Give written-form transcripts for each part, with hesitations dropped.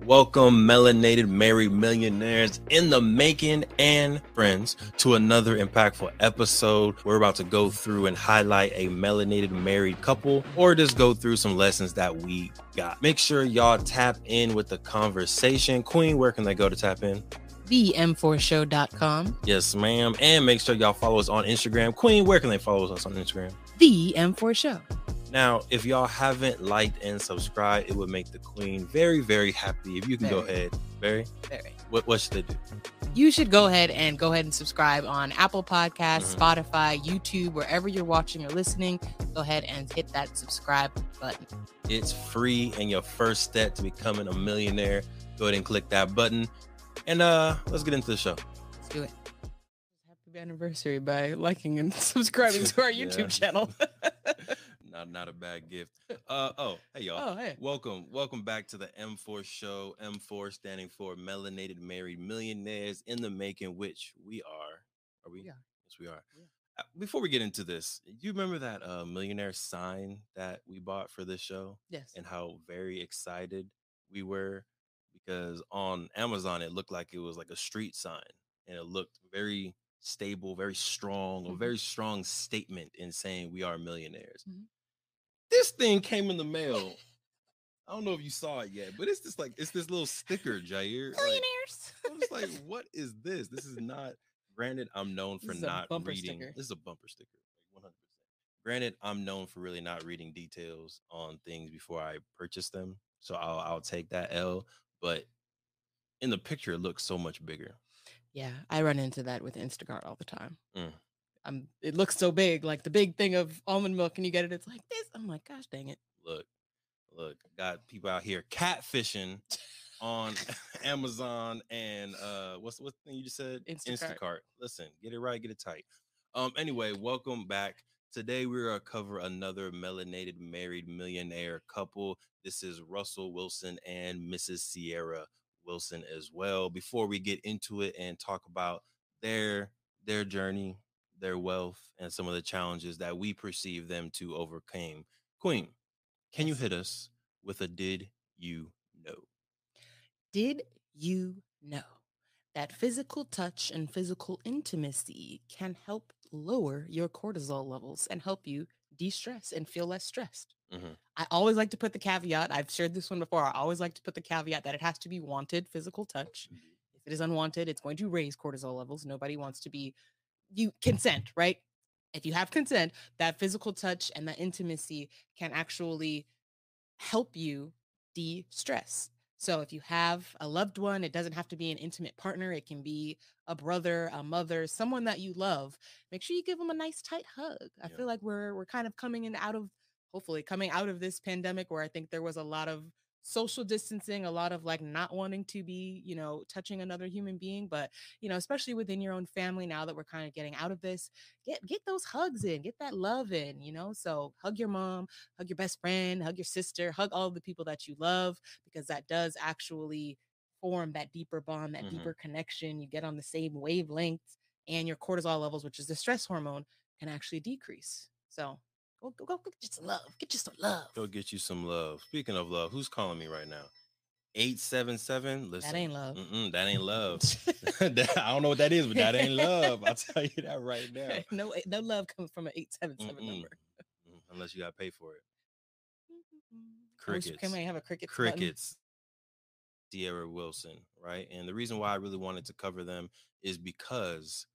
Welcome, Melanated Married Millionaires in the making and friends, to another impactful episode. We're about to go through and highlight a melanated married couple, or just go through some lessons that we got. Make sure y'all tap in with the conversation. Queen, where can they go to tap in? TheeM4Show.com. Yes, ma'am. And make sure y'all follow us on Instagram. Queen, where can they follow us on Instagram? TheeM4Show. Now, if y'all haven't liked and subscribed, it would make the Queen very, very happy. If you can go ahead. Very? What should they do? You should go ahead and subscribe on Apple Podcasts, Spotify, YouTube, wherever you're watching or listening. Go ahead and hit that subscribe button. It's free, and your first step to becoming a millionaire. Go ahead and click that button. And let's get into the show. Let's do it. Happy anniversary by liking and subscribing to our YouTube channel. Not a bad gift. Hey y'all. Oh, hey. Welcome back to the M4 show. M4 standing for Melanated Married Millionaires in the making, which we are. Are we? Yeah. Yes, we are. Yeah. Before we get into this, do you remember that millionaire sign that we bought for this show? Yes. And how very excited we were, because on Amazon it looked like it was like a street sign, and it looked very stable, very strong, a very strong statement in saying we are millionaires. This thing came in the mail. I don't know if you saw it yet, but it's this little sticker, Jair. Millionaires. I'm just like, what is this? This is not. Granted, I'm known for not reading. Sticker. This is a bumper sticker, 100%. Granted, I'm known for really not reading details on things before I purchase them, so I'll take that L. But in the picture, it looks so much bigger. Yeah, I run into that with Instacart all the time. It looks so big, like the big thing of almond milk, and you get it. It's like this. I'm like, gosh, dang it! Look, got people out here catfishing on Amazon and what's the thing you just said? Instacart. Listen, get it right, get it tight. Anyway, welcome back. Today we're gonna cover another melanated married millionaire couple. This is Russell Wilson and Mrs. Ciara Wilson as well. Before we get into it and talk about their journey, their wealth, and some of the challenges that we perceive them to overcome, Queen, can you hit us with a did you know? Did you know that physical touch and physical intimacy can help lower your cortisol levels and help you de-stress and feel less stressed? I always like to put the caveat, I've shared this one before, I always like to put the caveat that it has to be wanted physical touch. If it is unwanted, it's going to raise cortisol levels. Nobody wants to be, you consent, right? If you have consent, that physical touch and that intimacy can actually help you de-stress. So if you have a loved one, it doesn't have to be an intimate partner. It can be a brother, a mother, someone that you love. Make sure you give them a nice tight hug. I feel like we're kind of hopefully coming out of this pandemic, where I think there was a lot of social distancing, a lot of like not wanting to be, touching another human being. But, especially within your own family, now that we're kind of getting out of this, get those hugs in, get that love in, so hug your mom, hug your best friend, hug your sister, hug all of the people that you love, because that does actually form that deeper bond, that deeper connection. You get on the same wavelength, and your cortisol levels, which is the stress hormone, can actually decrease. So go get you some love. Get you some love. Go get you some love. Speaking of love, who's calling me right now? 877. Listen, that ain't love. That ain't love. I don't know what that is, but that ain't love. I'll tell you that right now. No love comes from an 877 number. Unless you got to pay for it. Crickets. Can we have a crickets? Crickets. Ciara Wilson, right? And the reason why I really wanted to cover them is because,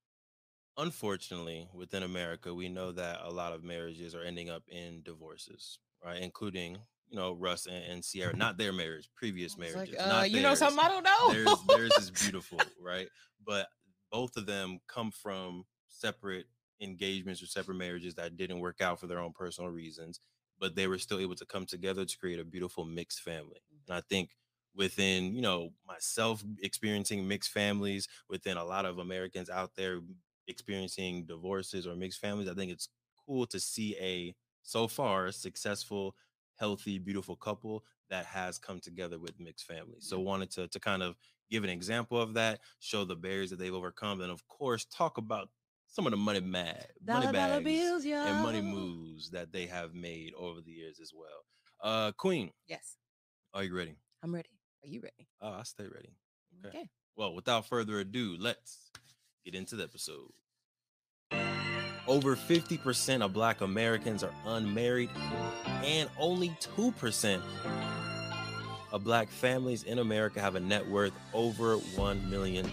unfortunately, within America, we know that a lot of marriages are ending up in divorces, right? Including, Russ and Ciara, not their marriage, previous marriages. Not you know something I don't know. Theirs is beautiful, right? But both of them come from separate engagements or separate marriages that didn't work out for their own personal reasons, but they were still able to come together to create a beautiful mixed family. And I think within, myself experiencing mixed families, within a lot of Americans out there experiencing divorces or mixed families, I think it's cool to see a so far successful, healthy, beautiful couple that has come together with mixed families. So wanted to kind of give an example of that, show the barriers that they've overcome, and of course talk about some of the money bags bills, and money moves that they have made over the years as well. Queen. Yes. Are you ready? I'm ready. Are you ready? Oh, I stay ready. Okay. Okay. Well, without further ado, let's get into the episode. Over 50% of Black Americans are unmarried, and only 2% of Black families in America have a net worth over $1 million.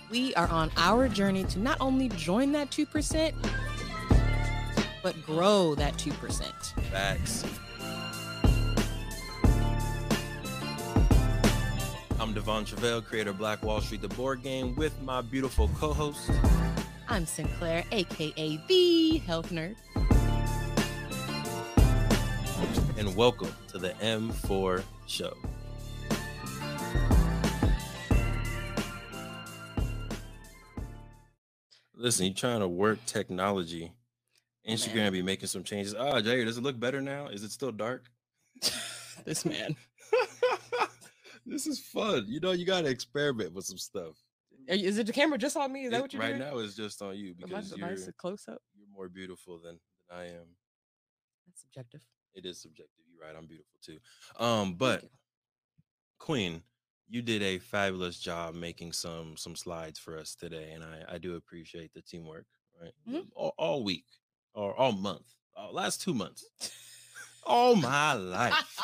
We are on our journey to not only join that 2%, but grow that 2%. Facts. I'm Devon Truvel, creator of Black Wall Street, the board game, with my beautiful co-host. I'm Sinclair, aka the Health Nerd. And welcome to the M4 Show. Listen, you trying to work technology. Instagram be making some changes. Ah, Jair, does it look better now? Is it still dark? This man. This is fun. You know, you got to experiment with some stuff. Is it the camera just on me? Is that what you're right doing? Now it's just on you because you're a close up. You're more beautiful than I am. That's subjective. It is subjective. You're right. I'm beautiful too. But Queen, you did a fabulous job making some slides for us today, and I do appreciate the teamwork. Right, all week or all month, last 2 months, all my life.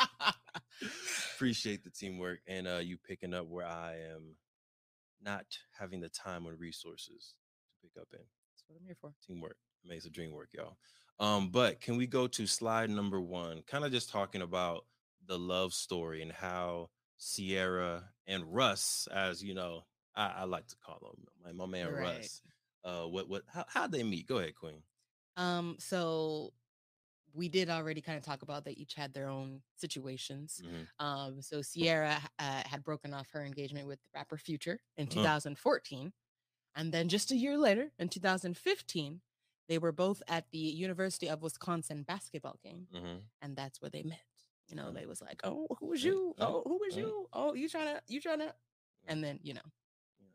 Appreciate the teamwork and you picking up where I am not having the time or resources to pick up in. That's what I'm here for. Teamwork makes the dream work, y'all. But can we go to slide number 1? Kind of just talking about the love story and how Ciara and Russ, as you know, I like to call him my man right. Russ. How'd they meet? Go ahead, Queen. So we did already kind of talk about they each had their own situations. So Ciara had broken off her engagement with the rapper Future in 2014. And then just a year later, in 2015, they were both at the University of Wisconsin basketball game. And that's where they met. You know, they was like, oh, who was you? Oh, who was you? Oh, you trying to. And then, you know.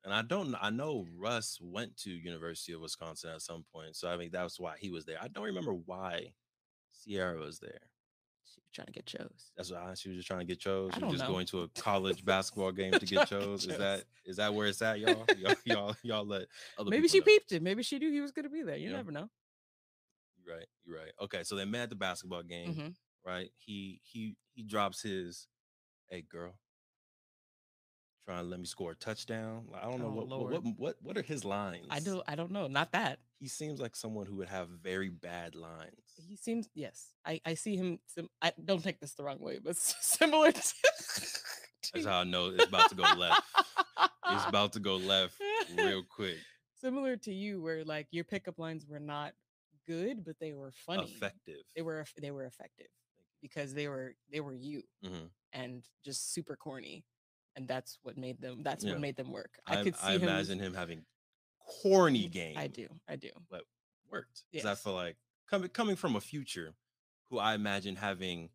And I know Russ went to University of Wisconsin at some point. So I mean, that's why he was there. I don't remember why Ciara was there. She was trying to get chose. That's why she was just trying to get chose. She was just going to a college basketball game to get chose. Is that where it's at, y'all? y'all let other Maybe she peeped it. Maybe she knew he was going to be there. You never know. You're right. Okay, so they met at the basketball game, right? He drops his, hey girl, trying to let me score a touchdown. I don't know what are his lines. I don't know. Not that. He seems like someone who would have very bad lines. He seems, yes. I see him. I don't take this the wrong way, but similar to. That's how I know it's about to go left. It's about to go left real quick. Similar to you, where like your pickup lines were not good, but they were funny, effective. They were effective because they were you, and just super corny, and that's what made them. That's what made them work. I imagine him having corny game. I do, but worked because I feel like coming from a Future, who I imagine having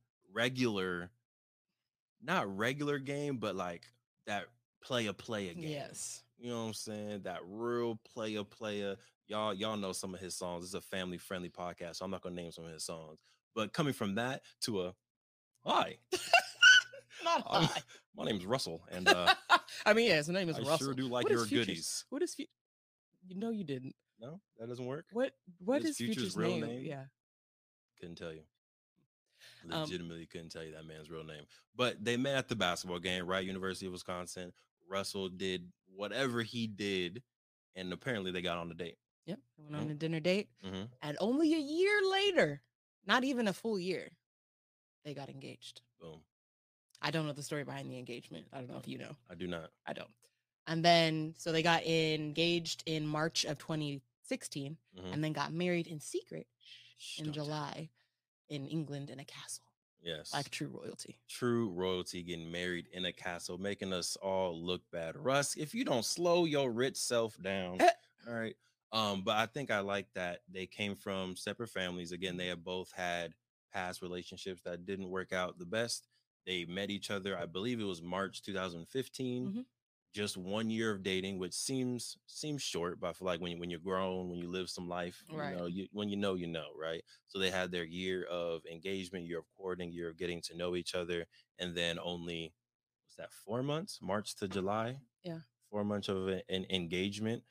not regular game, but like that player game. Yes. You know what I'm saying? That real player. Y'all know some of his songs. This is a family-friendly podcast, so I'm not gonna name some of his songs. But coming from that to a hi. Not hi. My name's Russell, and I mean, his name is Russell. I sure do like your goodies. What is No, you didn't. No, that doesn't work. What is Future's real name? Yeah. Couldn't tell you. Legitimately couldn't tell you that man's real name. But they met at the basketball game, right? University of Wisconsin. Russell did whatever he did, and apparently they got on a date. Yep, they went on a dinner date, and only a year later, not even a full year, they got engaged. Boom. I don't know the story behind the engagement. I don't know if you know. I do not. I don't. And then, so they got engaged in March of 2016, and then got married in secret in July in England in a castle. Yes. Like true royalty. True royalty getting married in a castle, making us all look bad. Russ, if you don't slow your rich self down, all right. But I think I like that they came from separate families. Again, they have both had past relationships that didn't work out the best. They met each other, I believe it was March 2015, just 1 year of dating, which seems short, but I feel like when you're grown, when you live some life, Right. when you know, right? So they had their year of engagement, year of courting, year of getting to know each other, and then only what's that, 4 months, March to July, Yeah. 4 months of an engagement.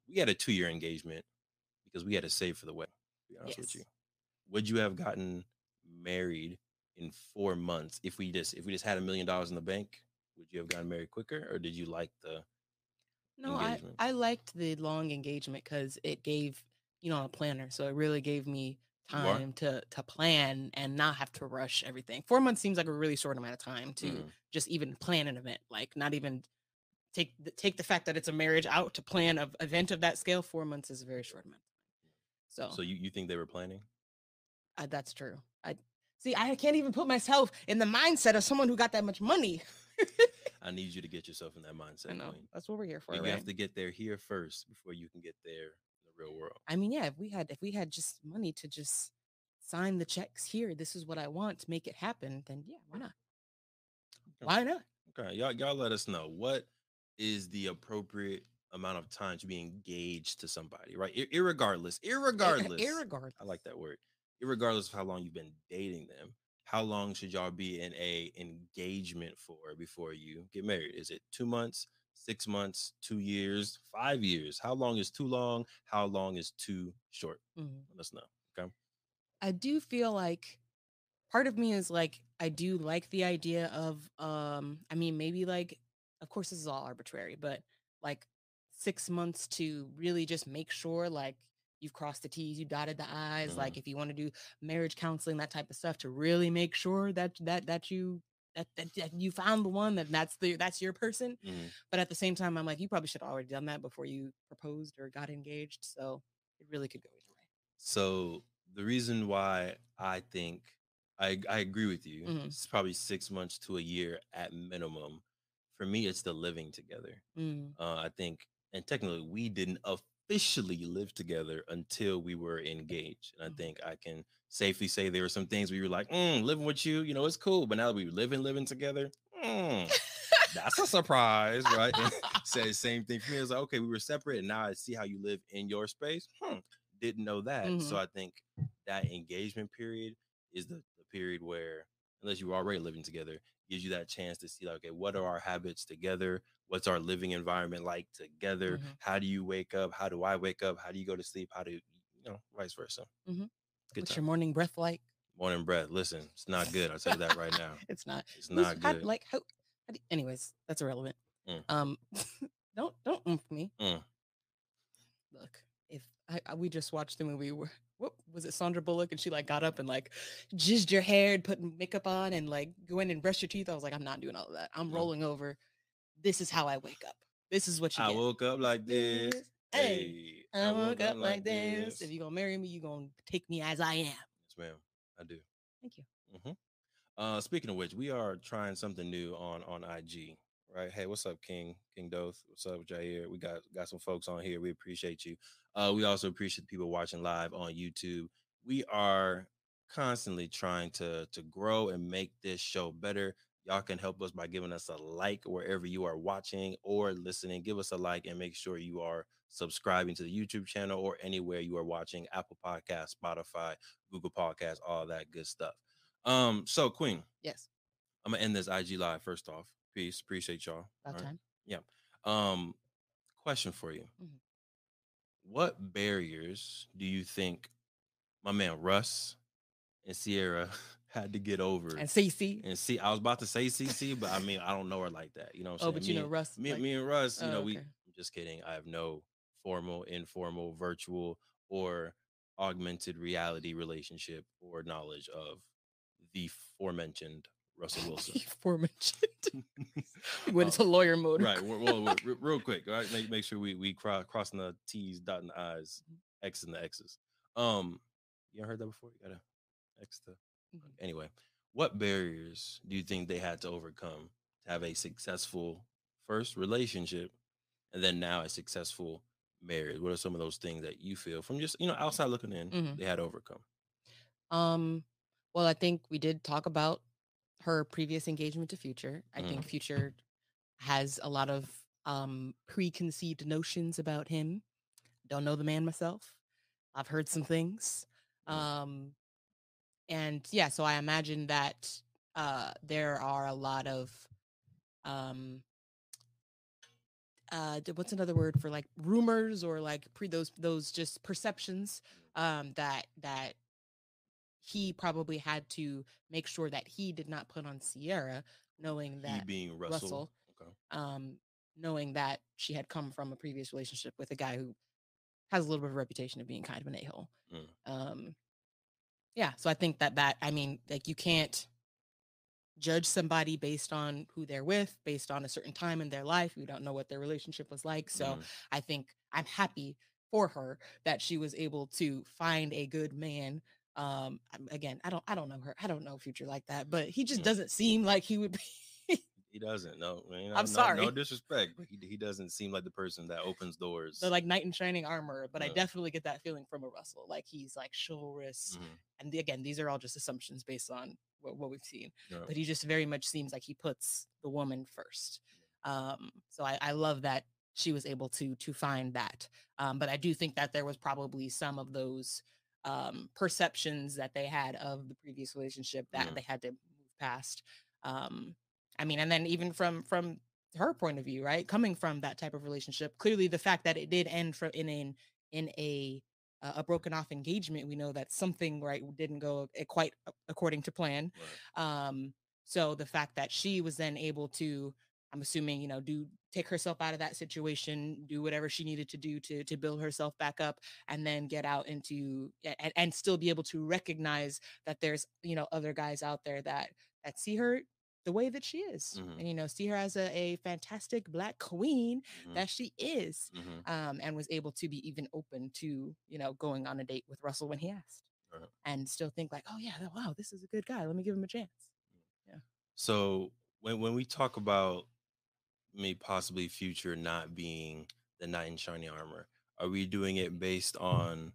We had a 2 year engagement because we had to save for the wedding. To be honest with you, Yes. would you have gotten married in 4 months if we just had $1 million in the bank? Would you have gotten married quicker, or did you like the No, engagement? I liked the long engagement because it gave, a planner. So it really gave me You are. time to plan and not have to rush everything. 4 months seems like a really short amount of time to Mm-hmm. just even plan an event. Like not even take the fact that it's a marriage out to plan an event of that scale. 4 months is a very short amount. So So you think they were planning? that's true. I see. I can't even put myself in the mindset of someone who got that much money. I need you to get yourself in that I mindset, know Queen. that's what we're here for, You right? have to get there here first before you can get there in the real world. I mean, yeah, if we had just money to just sign the checks here, this is what I want to make it happen, then yeah, why not? Okay. Why not? Okay, y'all let us know what is the appropriate amount of time to be engaged to somebody, right? Irregardless, I Irregardless. like that word. Irregardless of how long you've been dating them, how long should y'all be in a engagement for before you get married? Is it 2 months, 6 months, 2 years, 5 years? How long is too long? How long is too short? Mhm. Let us know. Okay. I do feel like part of me is like I do like the idea of I mean maybe like of course this is all arbitrary, but like 6 months to really just make sure like you've crossed the T's, you dotted the I's, Mm-hmm. like if you want to do marriage counseling, that type of stuff to really make sure that you found the one that's your person. Mm-hmm. But at the same time, I'm like, you probably should have already done that before you proposed or got engaged. So it really could go either So the reason why I think I agree with you, way. it's probably 6 months to a year at minimum. For me, it's the living together. Mm-hmm. I think, and technically, we didn't officially live together until we were engaged. And I Mm-hmm. think I can safely say there were some things where you were like, living with you, it's cool. But now that we living together, mm, that's a surprise, right? And said same thing for me. It's like, okay, we were separate, and now I see how you live in your space. Didn't know that. Mm-hmm. So I think that engagement period is the period where, unless you were already living together, gives you that chance to see, like, okay, what are our habits together? What's our living environment like together? Mm-hmm. How do you wake up? How do I wake up? How do you go to sleep? How do vice versa? Mm-hmm. Good What's your time. morning breath like? Morning breath. Listen, it's not good. I'll tell you that right now. It's not. It's Who's not how good. like how anyways, that's irrelevant. Mm, Um don't me. mm. Look, if we just watched the movie where what was it, Sandra Bullock, and she like got up and like jizzed your hair and put makeup on and like go in and brush your teeth. I was like, I'm not doing all of that. I'm Mm. rolling over. This is how I wake up. This is what you I get. woke up like this. This. Hey, Hey, I I woke woke up up like like this. If this. you're gonna marry me, you're gonna take me as I am. Yes, ma'am. I do. Thank you. Hmm. Speaking of which, we are trying something new on IG. Right? Hey, what's up, King Doth? What's up, Jair? We got some folks on here. We appreciate you. We also appreciate the people watching live on YouTube. We are constantly trying to grow and make this show better. Y'all can help us by giving us a like wherever you are watching or listening. Give us a like and make sure you are subscribing to the YouTube channel or anywhere you are watching, Apple Podcasts, Spotify, Google Podcasts, all that good stuff. So Queen, Yes. I'm gonna end this IG live first off. Peace. Appreciate y'all. About All right. time. Yeah. Um, question for you. Mhm. What barriers do you think my man Russ and Ciara had to get over? And CC. And see, I was about to say CC, but I mean, I don't know her like that. You know what Oh, I'm saying? but you know Russ, like, Me and Russ, oh, we okay. I'm just kidding. I have no formal, informal, virtual, or augmented reality relationship or knowledge of the aforementioned Russell Wilson. Aforementioned. We went uh, into lawyer mode. right. Real quick. All right. Make sure we crossing the T's, dotting the I's, X and the X's. You ever heard that before? You gotta X the. Mhm. Anyway, what barriers do you think they had to overcome to have a successful first relationship and then now a successful marriage? What are some of those things that you feel from just outside looking in Mhm. they had to overcome? Um, well, I think we did talk about her previous engagement to Future. I think Mm-hmm. Future has a lot of preconceived notions about him. Don't know the man myself. I've heard some things. Mm. Um, and yeah, so I imagine that there are a lot of um, what's another word for like rumors or like those just perceptions that he probably had to make sure that he did not put on Ciara, knowing He that being Russell. Russell, Okay. um, knowing that she had come from a previous relationship with a guy who has a little bit of a reputation of being kind of an a-hole. Mm. Um, yeah, so I think that I mean, like you can't judge somebody based on who they're with, based on a certain time in their life. We don't know what their relationship was like. So Mm. I think I'm happy for her that she was able to find a good man. Again, I don't know her. I don't know Future like that, but he just Mm. doesn't seem like he would be. He doesn't. No, I'm no sorry. disrespect, but he doesn't seem like the person that opens The doors. like knight in shining armor, but I No. definitely get that feeling from a Russell. Like he's like chivalrous, Mm-hmm. and again, these are all just assumptions based on what we've seen. No. But he just very much seems like he puts the woman first. So I love that she was able to find that. But I do think that there was probably some of those perceptions that they had of the previous relationship that Mm. they had to move past. Um, I mean, and then even from her point of view, right? Coming from that type of relationship, clearly the fact that it did end in a broken off engagement, we know that something right didn't go quite according to plan. Right. Um, so the fact that she was then able to, I'm assuming, do take herself out of that situation, do whatever she needed to do to build herself back up, and then get out into and still be able to recognize that there's other guys out there that see her the way that she is, Mm-hmm. and see her as a fantastic black queen Mm-hmm. that she is, Mm-hmm. and was able to be even open to going on a date with Russell when he asked, Right. and still think like, oh yeah, wow, this is a good guy, let me give him a chance. Yeah. So when we talk about me possibly Future not being the knight in shiny armor, are we doing it based on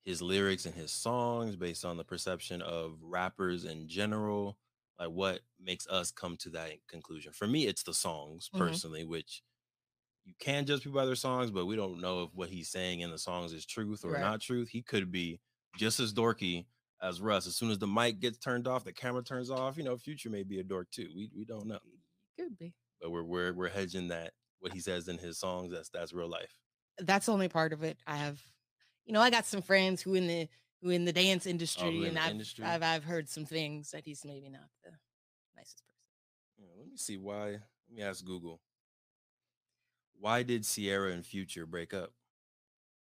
his lyrics and his songs, based on the perception of rappers in general? Like, what makes us come to that conclusion? For me, it's the songs Mm-hmm. personally, which you can judge people by their songs, but we don't know if what he's saying in the songs is truth or Right. not truth. He could be just as dorky as Russ. As soon as the mic gets turned off, the camera turns off. Future may be a dork too. We don't know, Could be. but we're hedging that what he says in his songs, that's real life. That's only part of it. I have, I got some friends who in the dance Oh, who industry, in and the I've industry? I've I've heard some things that he's maybe not the nicest person. Yeah, let me see why. Let me ask Google. Why did Sierra and Future break up?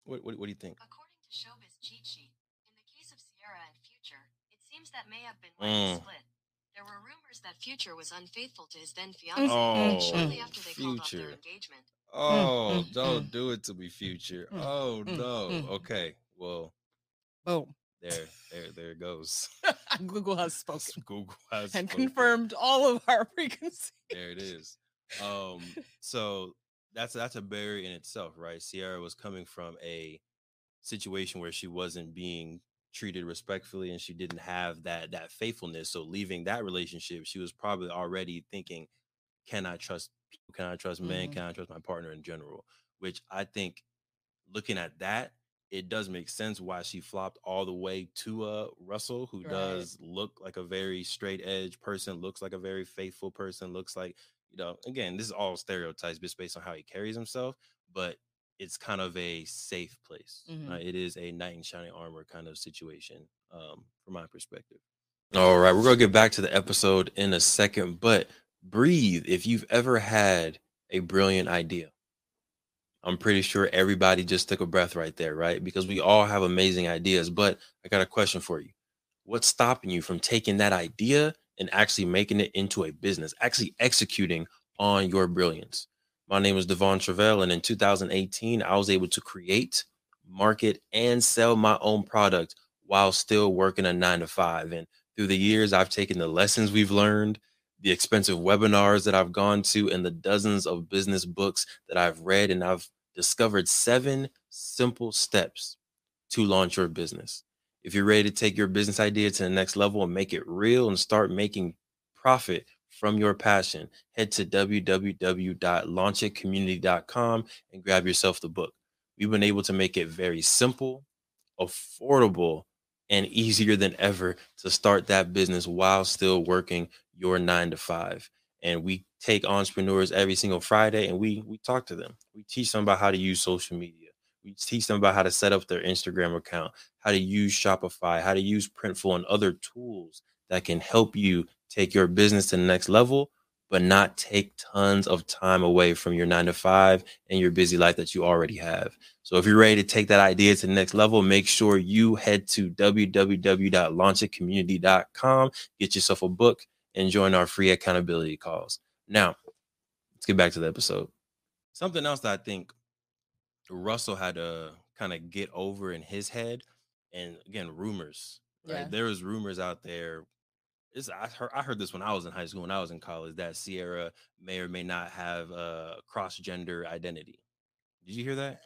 What do you think? According to Showbiz Cheat Sheet, in the case of Ciara and Future, it seems that may have been why they Mm. split. There were rumors that Future was unfaithful to his then Mm, fiancee mm, shortly Oh, after they called off their Future. engagement. Oh, don't do it to me, Future. mm, Oh mm, no. mm. Okay. Well, Boom. there it goes. Google has spoken Google has and spoken. confirmed all of our preconceived. There it is. So that's a barrier in itself, right? Sierra was coming from a situation where she wasn't being treated respectfully and she didn't have that faithfulness. So leaving that relationship, she was probably already thinking, can I trust people? Can I trust men? Mhm. Can I trust my partner in general? Which I think, looking at that, it does make sense why she flopped all the way to Russell, who Right. does look like a very straight edge person, looks like a very faithful person, looks like, again, this is all stereotypes just based on how he carries himself, but it's kind of a safe place. Mhm. It is a knight in shining armor kind of situation, from my perspective. All right, we're gonna get back to the episode in a second, but breathe. If you've ever had a brilliant idea, I'm pretty sure everybody just took a breath right there, right? Because we all have amazing ideas. But I got a question for you. What's stopping you from taking that idea and actually making it into a business, actually executing on your brilliance? My name is Devon Truvel, and in 2018, I was able to create, market, and sell my own product while still working a 9 to 5. And through the years, I've taken the lessons we've learned, the expensive webinars that I've gone to, and the dozens of business books that I've read, and I've discovered 7 simple steps to launch your business. If you're ready to take your business idea to the next level and make it real and start making profit from your passion, head to www.launchitcommunity.com and grab yourself the book. We've been able to make it very simple, affordable, and easier than ever to start that business while still working your 9 to 5. And we take entrepreneurs every single Friday and we talk to them. We teach them about how to use social media. We teach them about how to set up their Instagram account, how to use Shopify, how to use Printful and other tools that can help you take your business to the next level, but not take tons of time away from your 9 to 5 and your busy life that you already have. So if you're ready to take that idea to the next level, make sure you head to www.launchitcommunity.com, get yourself a book, and join our free accountability calls. Now, let's get back to the episode. Something else that I think Russell had to kind of get over in his head, and again, rumors, right? Yeah. There was rumors out there. I heard this when I was in high school, when I was in college, that Ciara may or may not have a cross gender identity. Did you hear that?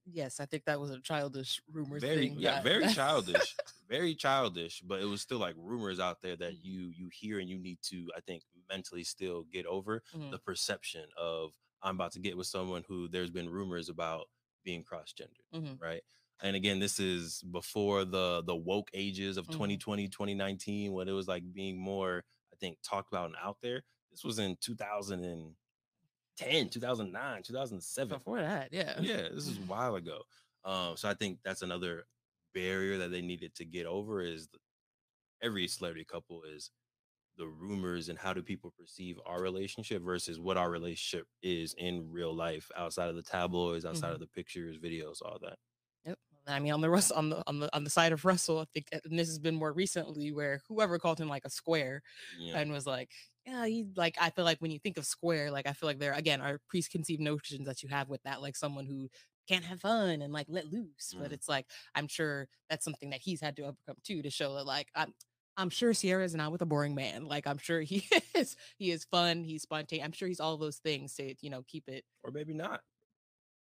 Yes, I think that was a childish rumor Very, thing yeah, that very childish, very childish, but it was still like rumors out there that you hear, and you need to, I think, mentally still get over Mhm. the perception of, I'm about to get with someone who there's been rumors about being cross-gendered, Mhm. right? And again, this is before the woke ages of Mhm. 2020, 2019, when it was like being more, I think, talked about and out there. This was in 2010, 2009, 2007. Before that, yeah. Yeah, this is a while ago. So I think that's another barrier that they needed to get over, is every celebrity couple is the rumors and how do people perceive our relationship versus what our relationship is in real life, outside of the tabloids, outside Mhm. of the pictures, videos, all that. Yep. I mean, on the Russ on the side of Russell, I think, and this has been more recently, where whoever called him like a square, Yeah. and was like, yeah, he like. I feel like when you think of square, like I feel like there again are preconceived notions that you have with that, like someone who can't have fun and like let loose. But Mm. it's like I'm sure that's something that he's had to overcome too, to show that like I'm sure Sierra is not with a boring man. Like I'm sure he is fun, he's spontaneous. I'm sure he's all those things to keep it. Or maybe not.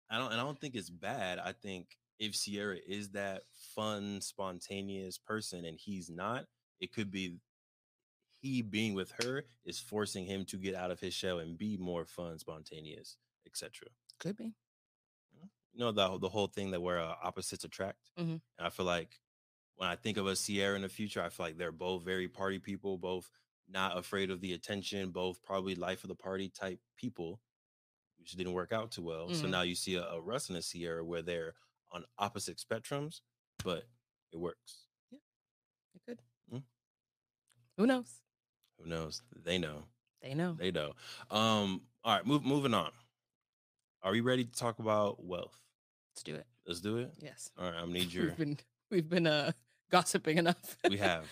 I don't think it's bad. I think if Ciara is that fun, spontaneous person and he's not, it could be he being with her is forcing him to get out of his shell and be more fun, spontaneous, etc. Could be. The whole thing that where opposites attract. Hmm. And I feel like when I think of a Ciara in the future, I feel like they're both very party people, both not afraid of the attention, both probably life of the party type people, which didn't work out too well. So Hmm. now you see a Russ and a Ciara where they're on opposite spectrums, but it works. Yeah, it could. Mm, Who knows? who knows? They know. They know. They know. All right, moving on. Are we ready to talk about wealth? Let's do it. Let's do it. Yes. All right, I'm gonna need we've your. been we've been gossiping enough. We have.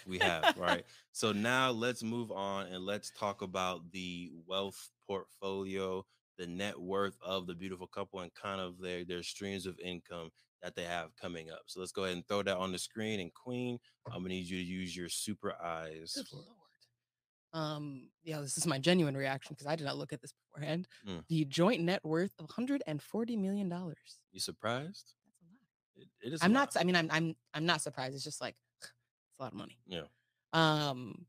Right. So now let's move on and let's talk about the wealth portfolio, the net worth of the beautiful couple, and kind of their streams of income that they have coming up. So let's go ahead and throw that on the screen. And Queen, I'm gonna need you to use your super eyes Good for. lord. Yeah, this is my genuine reaction because I did not look at this beforehand. Mm, The joint net worth of $140 million. you surprised? That's a lot. It is a I'm not. lot. I mean, I'm not surprised. It's just like it's a lot of money. Yeah. Um,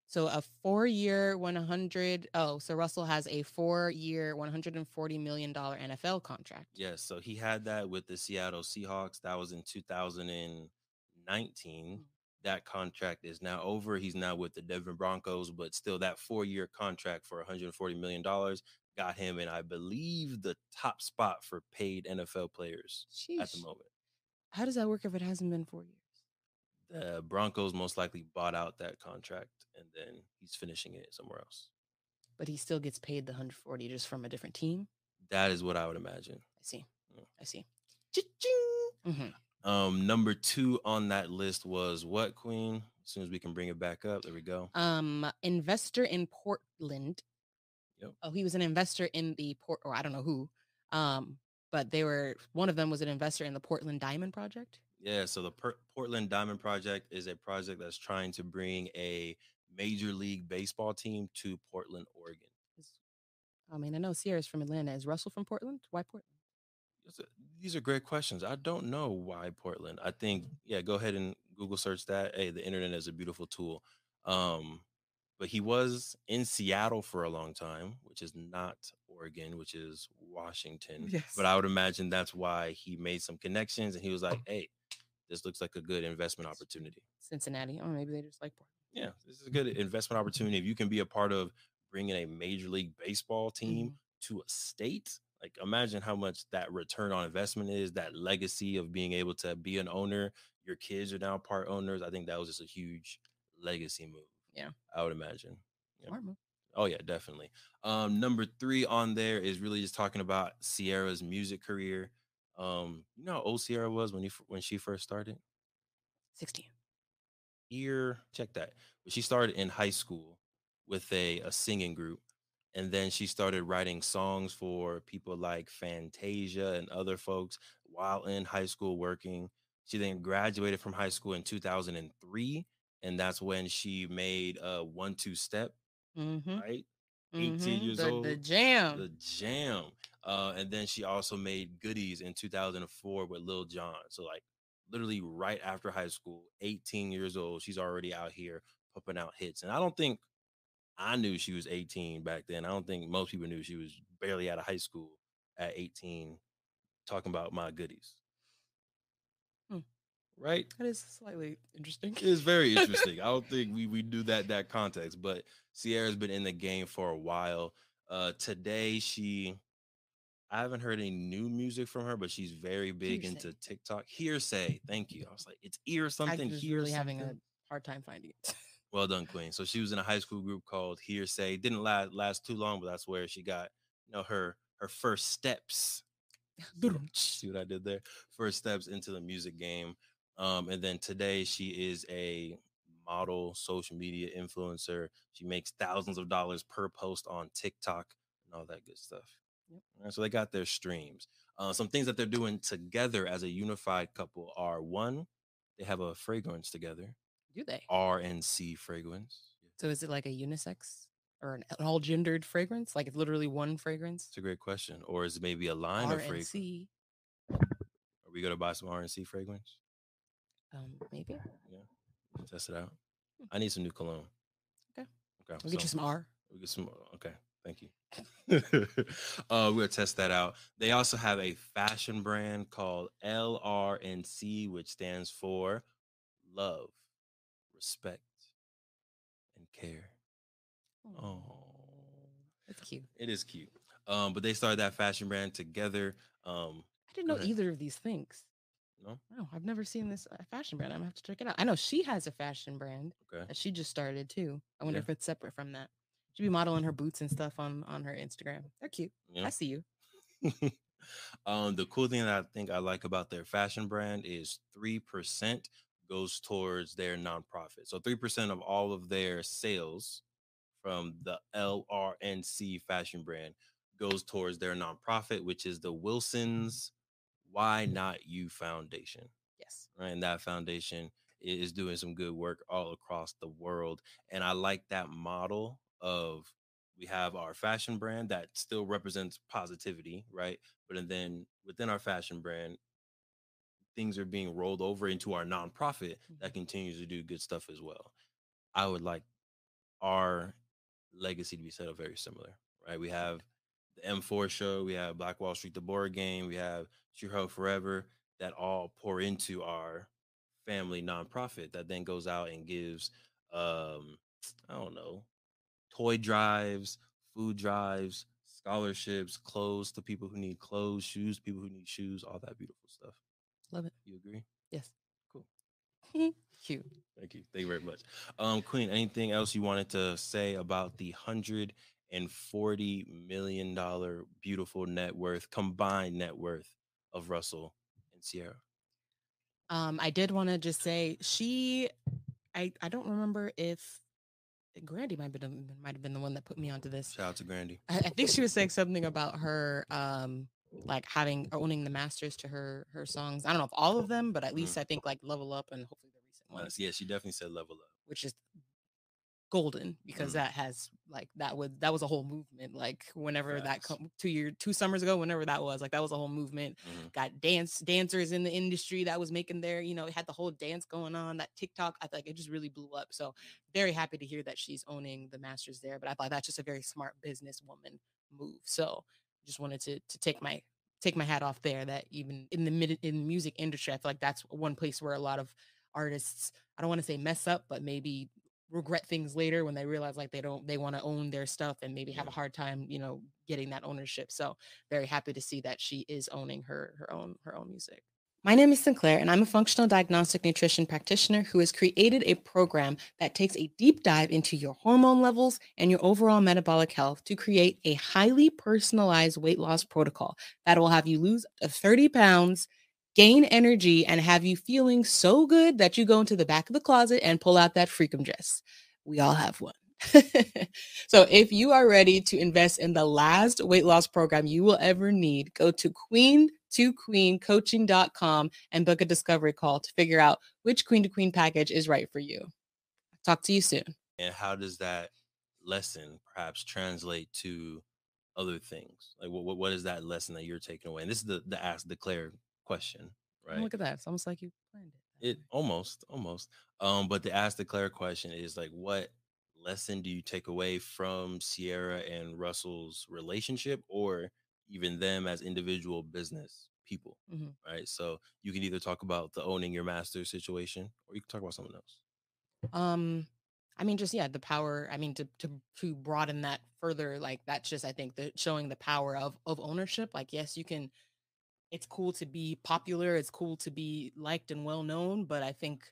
so a 4-year 100. Oh, so Russell has a 4-year $140 million NFL contract. Yes, so he had that with the Seattle Seahawks. That was in 2019. That contract is now over. He's now with the Denver Broncos, but still that 4-year contract for $140 million got him in, I believe, the top spot for paid NFL players at the Sheesh. moment. How does that work if it hasn't been 4 years? The Broncos most likely bought out that contract, and then he's finishing it somewhere else. But he still gets paid the 140 just from a different team. That is what I would imagine. I see. Yeah. I see. Mm-hmm. Number 2 on that list was what, Queen? As soon as we can bring it back up, there we go. Investor in Portland. Yep. Oh, he was an investor in the port, or I don't know who. But one of them was an investor in the Portland Diamond Project. Yeah, so the Portland Diamond Project is a project that's trying to bring a Major League Baseball team to Portland, Oregon. I mean, I know Sierra's from Atlanta. Is Russell from Portland? Why Portland? These are great questions. I don't know why Portland. I think, yeah, go ahead and Google search that. Hey, the internet is a beautiful tool. Um, but he was in Seattle for a long time, which is not Oregon, which is Washington. Yes. But I would imagine that's why he made some connections and he was like, hey, this looks like a good investment opportunity. Cincinnati. Oh, maybe they just like Portland. Yeah, this is a good investment opportunity. If you can be a part of bringing a Major League Baseball team to a state, like imagine how much that return on investment is, that legacy of being able to be an owner. Your kids are now part owners. I think that was just a huge legacy move. Yeah. I would imagine. Yeah. Smart move. Oh yeah, definitely. Number 3 on there is really just talking about Ciara's music career. You know how old Ciara was when she first started? 16. Here, check that. But she started in high school with a singing group, and then she started writing songs for people like Fantasia and other folks while in high school working. She then graduated from high school in 2003, and that's when she made One Two Step, Mm-hmm. right? 18 years The old. jam. The jam. And then she also made Goodies in 2004 with Lil Jon. So like literally right after high school, 18 years old, she's already out here pumping out hits. And I don't think I knew she was 18 back then. I don't think most people knew she was barely out of high school at 18 talking about my goodies. Hmm. Right? That is slightly interesting. It's very interesting. I don't think we do that context, but Ciara's been in the game for a while. Today I haven't heard any new music from her, but she's very big Hearsay. into TikTok. Hearsay, thank you. I was like, it's ear I something, was hear really something. having a hard time finding it. Well done, Queen. So she was in a high school group called Hearsay. Didn't last too long, but that's where she got her first steps. See what I did there? First steps into the music game. And then today she is a model, social media influencer. She makes thousands of dollars per post on TikTok and all that good stuff. Yep. All right, so they got their streams. Some things that they're doing together as a unified couple are one, they have a fragrance together. Do they? RNC fragrance. So is it like a unisex or an all gendered fragrance? Like it's literally one fragrance? It's a great question. Or is it maybe a line of fragrance? RNC. Are we gonna buy some RNC fragrance? Maybe. Yeah, test it out. Hmm. I need some new cologne. Okay. Okay. We'll get you some R. We get some. Okay. Thank you. We'll test that out. They also have a fashion brand called LRNC, which stands for love, respect, and care. Oh, that's cute. it is cute. But they started that fashion brand together. I didn't know either of these things. No, I've never seen this fashion brand. I'm gonna have to check it out. I know she has a fashion brand that she just started too. I wonder if it's separate from that. She'd be modeling her boots and stuff on her Instagram. They're cute. I see you. The cool thing that I think I like about their fashion brand is 3% goes towards their nonprofit. So 3% of all of their sales from the LRNC fashion brand goes towards their nonprofit, which is the Wilson's Why Not You Foundation. Yes. Right. And that foundation is doing some good work all across the world. And I like that model of we have our fashion brand that still represents positivity, right? But then within our fashion brand, things are being rolled over into our nonprofit that continues to do good stuff as well. I would like our legacy to be set up very similar, right? We have the M4 show, we have Black Wall Street, the board game, we have True Hope Forever that all pour into our family nonprofit that then goes out and gives, I don't know, toy drives, food drives, scholarships, clothes to people who need clothes, shoes, people who need shoes, all that beautiful stuff. Love it. You agree? Yes. Cool. Cute. Thank you. Thank you very much. Queen, anything else you wanted to say about the $140 million beautiful net worth, combined net worth of Russell and Ciara? I did want to just say I don't remember if Grandy might have been the one that put me onto this. Shout out to Grandy. I think she was saying something about her like owning the masters to her songs. I don't know if all of them, but at least I think like Level Up and hopefully the recent ones. Yeah, she definitely said Level Up, which is golden because Mm, that has like that was a whole movement. Like whenever that facts. 2 summers ago, whenever that was, like that was a whole movement. Hmm. Got dancers in the industry that was making their, it had the whole dance going on. That TikTok, I feel like it just really blew up. So very happy to hear that she's owning the masters there. But I thought that's just a very smart businesswoman move. So just wanted to take my hat off there. That even in the music industry, I feel like that's one place where a lot of artists, I don't want to say mess up, but maybe regret things later when they realize like they want to own their stuff and maybe have Yeah. a hard time, getting that ownership. So very happy to see that she is owning her own music. My name is Sinclair, and I'm a functional diagnostic nutrition practitioner who has created a program that takes a deep dive into your hormone levels and your overall metabolic health to create a highly personalized weight loss protocol that will have you lose up to 30 pounds, gain energy, and have you feeling so good that you go into the back of the closet and pull out that freakum dress. We all have one. So if you are ready to invest in the last weight loss program you will ever need, go to queen2queencoaching.com and book a discovery call to figure out which queen to queen package is right for you. Talk to you soon. And how does that lesson perhaps translate to other things? Like what is that lesson that you're taking away? And this is the ask declare question, Oh, right? look at that. It's almost like you planned it that It way. almost. But the ask declare question is like, what lesson do you take away from Sierra and Russell's relationship, or even them as individual business people, Mhm. right? So you can either talk about the owning your master situation, or you can talk about something else. Um, I mean, just yeah, the power. I mean, to broaden that further, like that's just I think the showing the power of ownership. Like, yes, you can. It's cool to be popular. It's cool to be liked and well known, but I think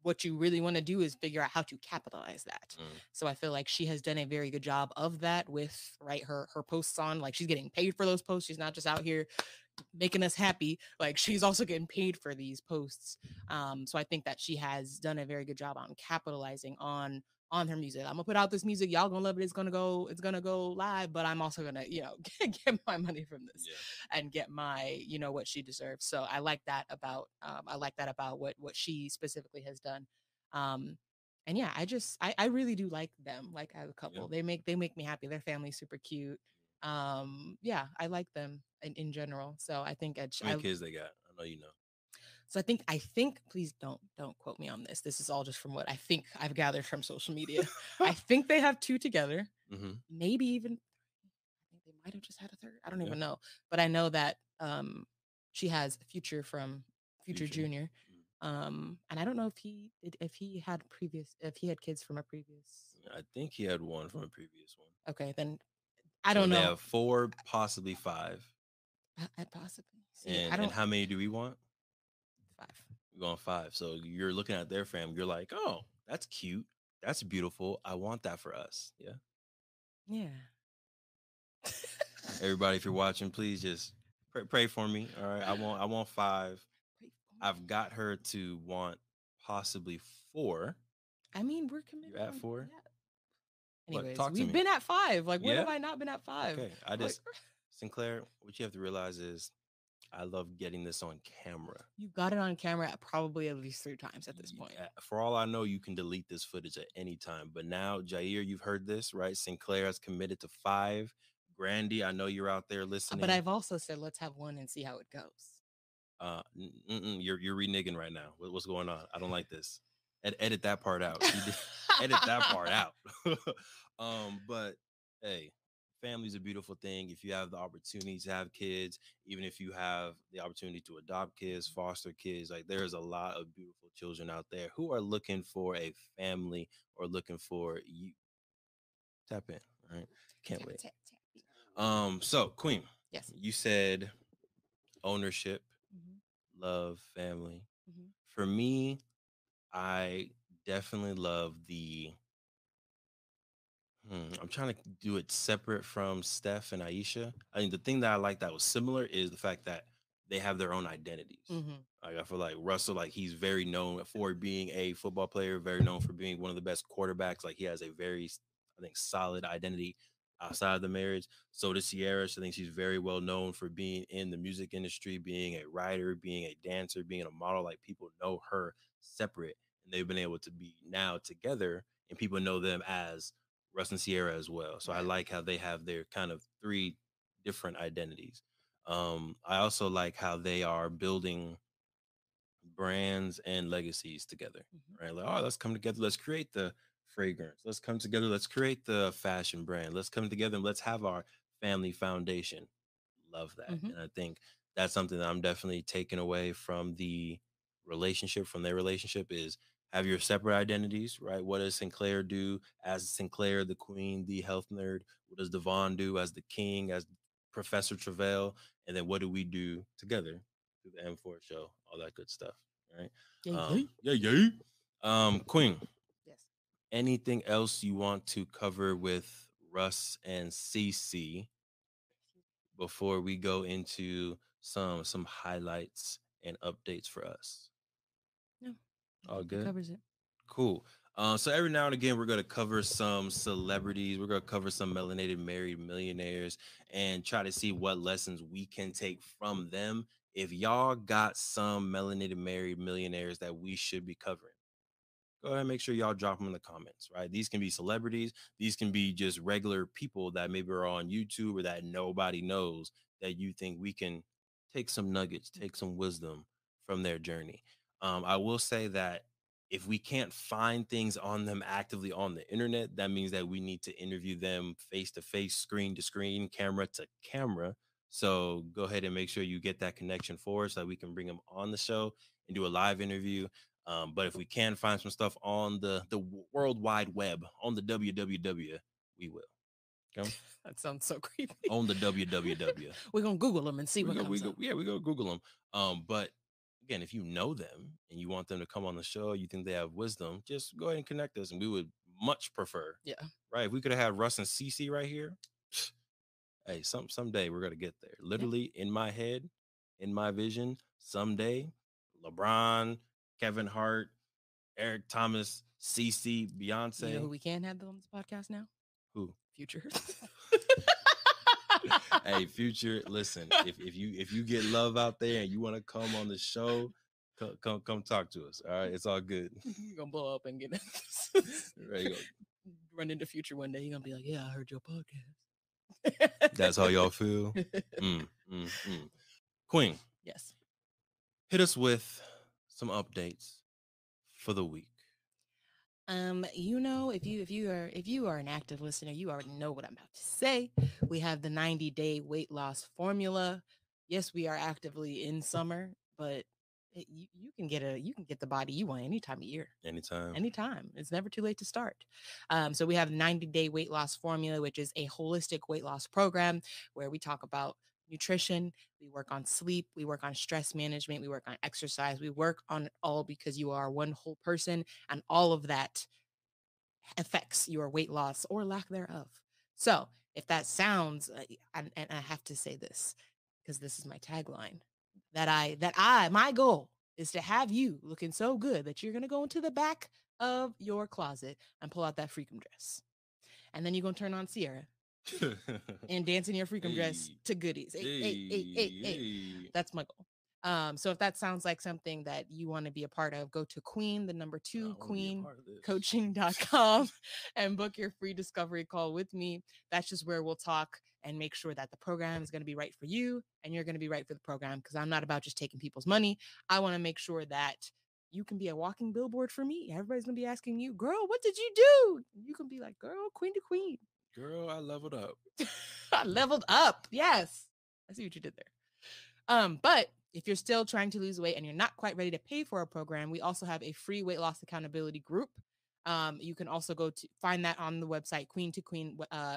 what you really want to do is figure out how to capitalize that. Mm, So I feel like she has done a very good job of that with right her posts on, like she's getting paid for those posts. She's not just out here making us happy. Like she's also getting paid for these posts. So I think that she has done a very good job on capitalizing on her music. I'm gonna put out this music, y'all gonna love it. It's gonna go live, but I'm also gonna, get my money from this yeah, and get my, what she deserves. So I like that about what she specifically has done. Um, and yeah, I really do like them, like as a yeah. couple. They make me happy. Their family's super cute. Yeah, I like them in general. So I think How many kids they got? I know you know. I think please don't quote me on this. This is all just from what I think I've gathered from social media. I think they have two together, Hmm. maybe even I think they might have just had a third. I don't Yeah, even know. But I know that she has Future from Future future. Junior. And I don't know if he had kids from a previous. I think he had one from a previous one. Okay, then I So don't they know. have four, possibly five. I possibly see. I And don't how many do we want? five. We're going five. So you're looking at their family. You're like, oh, that's cute. That's beautiful. I want that for us. Yeah. Yeah. Everybody, if you're watching, please just pray for me. All right. I want five. Pray for I've me. got her to want possibly four. I mean, we're You committed at on four? yeah. What? Anyways, Talk to we've me. been at five. Like, when have Yeah. I not been at five? Okay. I Like, just Sinclair, what you have to realize is I love getting this on camera. you got it on camera probably at least 3 times at this point. For all I know, you can delete this footage at any time. But now, Jair, you've heard this, right? Sinclair has committed to five. Grandy, I know you're out there But listening. I've also said let's have one and see how it goes. You're reneging right now. What's going on? I don't like this. Edit that part out. She did edit that part out. But hey, family's a beautiful thing. If you have the opportunity to have kids, even if you have the opportunity to adopt kids, foster kids, like there's a lot of beautiful children out there who are looking for a family or looking for you. Tap in, right? Can't Tap, wait. tap, tap. So Queen, Yes. you said ownership, Hmm. love, family. Hmm. For me, I definitely love the. I'm trying to do it separate from Steph and Aisha. I mean, the thing that I like that was similar is the fact that they have their own identities. Hmm. Like I feel like Russell, like he's very known for being a football player, very known for being one of the best quarterbacks. Like he has a very, I think, solid identity outside of the marriage. So does Sierra. So I think she's very well known for being in the music industry, being a writer, being a dancer, being a model. Like people know her separate, and they've been able to be now together and people know them as Russ and Ciara as well. So I Right. like how they have their kind of three different identities. I also like how they are building brands and legacies together, Mhm. right? Like, oh, let's come together. Let's create the fragrance. Let's come together. Let's create the fashion brand. Let's come together and let's have our family foundation. Love that. Mhm. And I think that's something that I'm definitely taking away from the relationship, from their relationship is have your separate identities, right? What does Sinclair do as Sinclair, the queen, the health nerd? What does Devon do as the king, as Professor Truvel? And then what do we do together through the M4 show, all that good stuff, right? Yay, yay. Yeah, yeah. Queen, Yes. anything else you want to cover with Russ and CC before we go into some highlights and updates for us? No, I All think that good? covers it. Cool. So every now and again, we're going to cover some celebrities. We're going to cover some melanated married millionaires and try to see what lessons we can take from them. If y'all got some melanated married millionaires that we should be covering, go ahead and make sure y'all drop them in the comments, right? These can be celebrities. These can be just regular people that maybe are on YouTube or that nobody knows that you think we can take some nuggets, take some wisdom from their journey. I will say that if we can't find things on them actively on the internet, that means that we need to interview them face to face, screen to screen, camera to camera. So go ahead and make sure you get that connection for us so that we can bring them on the show and do a live interview. But if we can find some stuff on the World Wide Web, on the WWW, we will. Okay? That sounds so creepy. On the WWW. We're gonna Google them and see what comes up. Yeah, we go Google them. But again, if you know them and you want them to come on the show, you think they have wisdom, just go ahead and connect us, and we would much prefer. Yeah. Right? If we could have had Russ and CC right here, hey, someday we're gonna get there. Yeah. Literally in my head, in my vision, someday, LeBron, Kevin Hart, Eric Thomas, CC, You know who Beyonce. we can have on this podcast now? Who? Future. Hey, Future, listen, if you get love out there and you want to come on the show, come talk to us. All right, it's all good. You're gonna blow up and get There you go. run into Future one day. You're gonna be like, yeah, I heard your podcast. That's how y'all feel. Mm, mm, mm. Queen, Yes. hit us with some updates for the week. You know, if you are an active listener, you already know what I'm about to say. We have the 90-day weight loss formula. Yes, we are actively in summer, but you can get the body you want any time of year. Anytime. Anytime. It's never too late to start. So we have 90-day weight loss formula, which is a holistic weight loss program where we talk about nutrition, we work on sleep, we work on stress management, we work on exercise, we work on it all because you are one whole person, and all of that affects your weight loss or lack thereof. So if that sounds, and I have to say this because this is my tagline, my goal is to have you looking so good that you're gonna go into the back of your closet and pull out that freakum dress, and then you're gonna turn on Ciara and dance in your freakum dress to goodies. Hey. That's my goal. So if that sounds like something that you want to be a part of, go to Queen, the number 2, queencoaching.com and book your free discovery call with me. That's just where we'll talk and make sure that the program is going to be right for you and you're going to be right for the program, because I'm not about just taking people's money. I want to make sure that you can be a walking billboard for me. Everybody's going to be asking you, girl, what did you do? You can be like, girl, queen to queen. Girl, I leveled up. I leveled up. Yes. I see what you did there. But if you're still trying to lose weight and you're not quite ready to pay for a program, we also have a free weight loss accountability group. You can also go to find that on the website,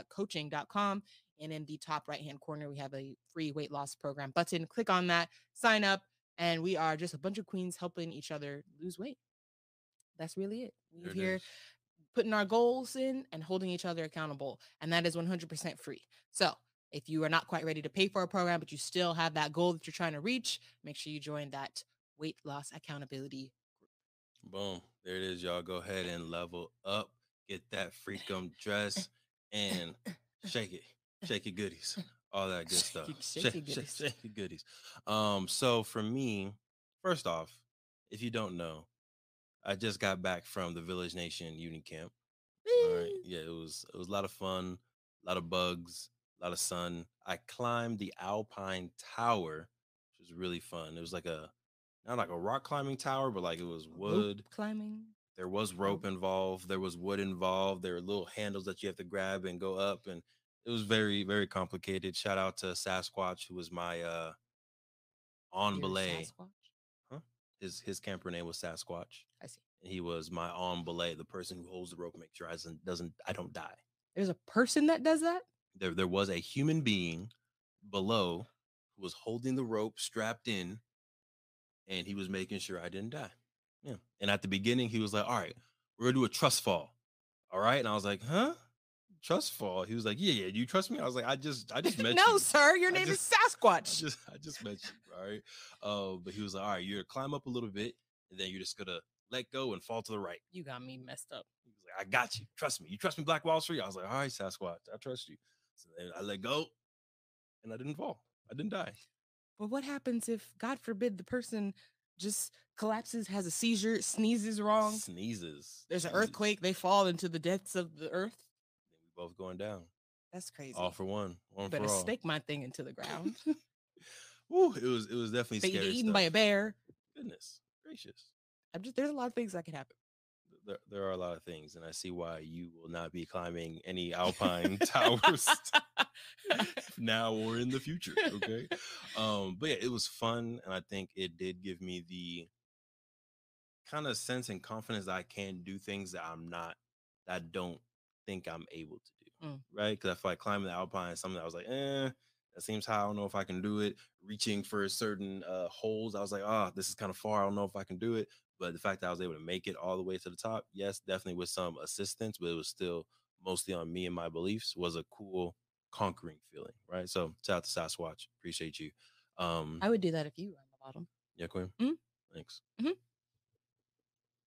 coaching.com. And in the top right-hand corner, we have a free weight loss program button. Click on that, sign up, and we are just a bunch of queens helping each other lose weight. That's really it. We're here putting our goals in and holding each other accountable. And that is 100% free. So if you are not quite ready to pay for a program, but you still have that goal that you're trying to reach, make sure you join that weight loss accountability group. Boom. There it is, y'all. Go ahead and level up. Get that freakum dress and shake it. Shake your goodies. All that good stuff. Shake your goodies. Shake your goodies. So for me, first off, if you don't know, I just got back from the Village Nation Uni Camp. All right. Yeah, it was a lot of fun, a lot of bugs, a lot of sun. I climbed the Alpine Tower, which was really fun. It was like a not like a rock climbing tower, but like it was Rope wood. climbing. There was rope involved. There was wood involved. There were little handles that you have to grab and go up, and it was very, very complicated. Shout out to Sasquatch, who was my on Your belay. Sasquatch. Huh? His camper name was Sasquatch. I see. And he was my on belay, the person who holds the rope, make sure I don't die. There's a person that does that. There was a human being below who was holding the rope strapped in, and he was making sure I didn't die. Yeah. And at the beginning, he was like, "All right, we're gonna do a trust fall." All right. And I was like, "Huh? Trust fall?" He was like, "Yeah, yeah. Do you trust me?" I was like, I just met No, you. sir. Your I name is just Sasquatch. I just met you. All right. But he was like, "All right, you're gonna climb up a little bit, and then you're just gonna let go and fall to the right." You got me messed up. He was like, "I got you. Trust me. You trust me, Black Wall Street?" I was like, "All right, Sasquatch, I trust you." So then I let go, and I didn't fall. I didn't die. But what happens if, God forbid, the person just collapses, has a seizure, sneezes wrong? Sneezes. There's an Jesus. earthquake. They fall into the depths of the earth. Then we both going down. That's crazy. All for one. One Better for all. stake my thing into the ground. Woo, it was definitely They get scary eaten stuff. by a bear. Goodness gracious. There's a lot of things that could happen. There are a lot of things, and I see why you will not be climbing any alpine towers now or in the future. Okay. But yeah, it was fun, and I think it did give me the kind of sense and confidence that I can do things that I don't think I'm able to do. Mm. Right. Because I feel like climbing the Alpine is something that I was like, that seems high. I don't know if I can do it. Reaching for certain holes, I was like, this is kind of far. I don't know if I can do it. But the fact that I was able to make it all the way to the top, yes, definitely with some assistance, but it was still mostly on me and my beliefs, was a cool conquering feeling. Right. So shout out to Sasquatch. Appreciate you. I would do that if you were on the bottom. Yeah, Queen. Mhm. Thanks. Mhm.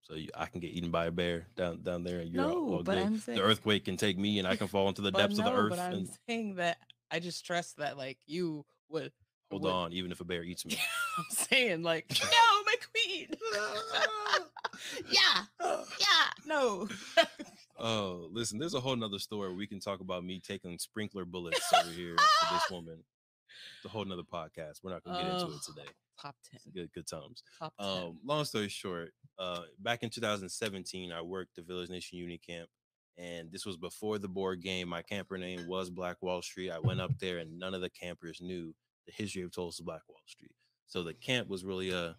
So I can get eaten by a bear down there, and you're No, all but good. I'm saying The earthquake can take me, and I can fall into the but depths of the no, earth. but I'm And saying that I just trust that like you would hold would on, even if a bear eats me. I'm saying like no, my queen. yeah. Yeah. No. Oh, listen, there's a whole nother story we can talk about me taking sprinkler bullets over here for this woman. It's a whole nother podcast. We're not gonna get into it today. Top 10. It's good times. Top 10. Long story short, back in 2017, I worked the Village Nation Uni Camp, and this was before the board game. My camper name was Black Wall Street. I went up there, and none of the campers knew the history of Tulsa Black Wall Street. So the camp was really a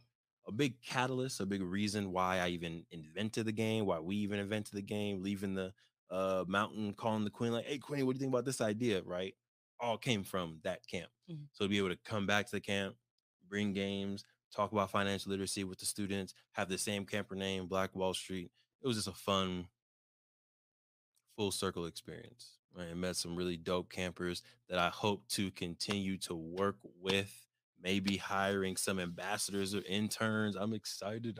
big catalyst, a big reason why I even invented the game, why we even invented the game, leaving the mountain, calling the queen, like, "Hey, queen, what do you think about this idea?" Right? All came from that camp. Mhm. So to be able to come back to the camp, bring games, talk about financial literacy with the students, have the same camper name, Black Wall Street. It was just a fun, full circle experience. Right? I met some really dope campers that I hope to continue to work with, maybe hiring some ambassadors or interns. I'm excited.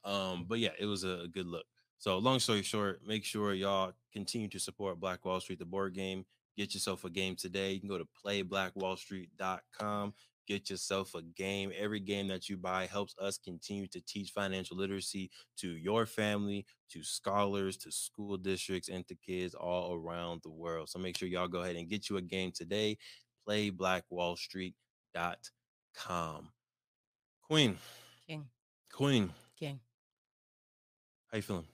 But yeah, it was a good look. So long story short, make sure y'all continue to support Black Wall Street, the board game. Get yourself a game today. You can go to playblackwallstreet.com. Get yourself a game. Every game that you buy helps us continue to teach financial literacy to your family, to scholars, to school districts, and to kids all around the world. So make sure y'all go ahead and get you a game today. Playblackwallstreet.com. Queen. King. Queen. King. How you feeling?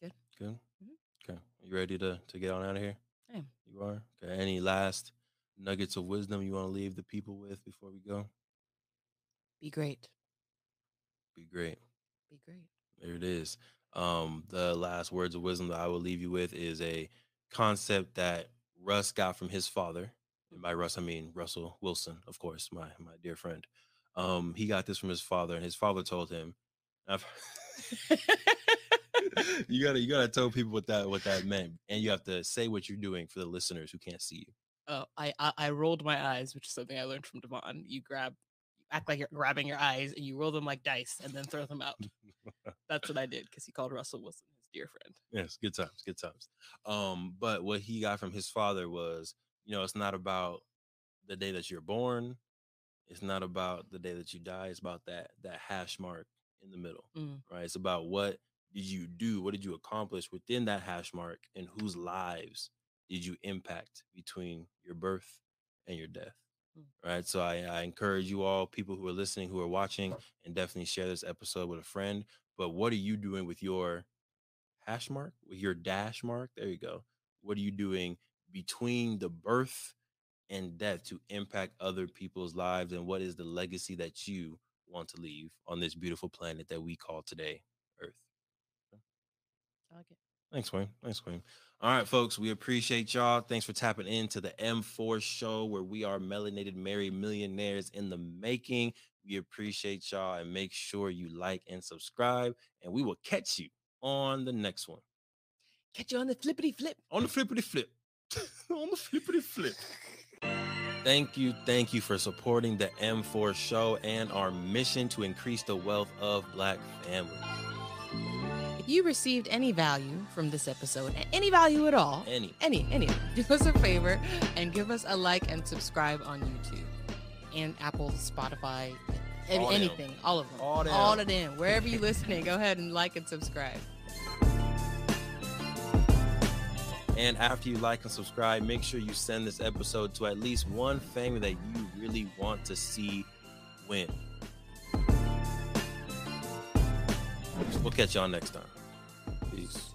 Good. Good? Mhm. Okay. You ready to get on out of here? I am. You are? Okay. Any last nuggets of wisdom you want to leave the people with before we go? Be great. Be great. Be great. There it is. The last words of wisdom that I will leave you with is a concept that Russ got from his father. And by Russ, I mean Russell Wilson, of course, my dear friend. He got this from his father, and his father told him, you gotta tell people what that meant, and you have to say what you're doing for the listeners who can't see you. Oh, I rolled my eyes, which is something I learned from Devon. You act like you're grabbing your eyes, and you roll them like dice, and then throw them out. That's what I did because he called Russell Wilson his dear friend. Yes, good times. But what he got from his father was, it's not about the day that you're born. It's not about the day that you die. It's about that hash mark in the middle, Mm. right? It's about what did you do? What did you accomplish within that hash mark? And whose lives did you impact between your birth and your death? Right. So I encourage you all, people who are listening, who are watching, and definitely share this episode with a friend. But what are you doing with your hash mark, with your dash mark? There you go. What are you doing between the birth and death to impact other people's lives? And what is the legacy that you want to leave on this beautiful planet that we call today Earth? I like it. Thanks, Wayne. Thanks, Wayne. All right, folks, we appreciate y'all. Thanks for tapping into the M4 show, where we are melanated married millionaires in the making. We appreciate y'all, and make sure you like and subscribe, and we will catch you on the next one. Catch you on the flippity flip. On the flippity flip. On the flippity flip. Thank you for supporting the M4 show and our mission to increase the wealth of Black families. If you received any value from this episode, any value at all, any, do us a favor and give us a like and subscribe on YouTube and Apple, Spotify, anything, all of them. All of them. Wherever you're listening, go ahead and like and subscribe. And after you like and subscribe, make sure you send this episode to at least one family that you really want to see win. We'll catch y'all next time. Peace.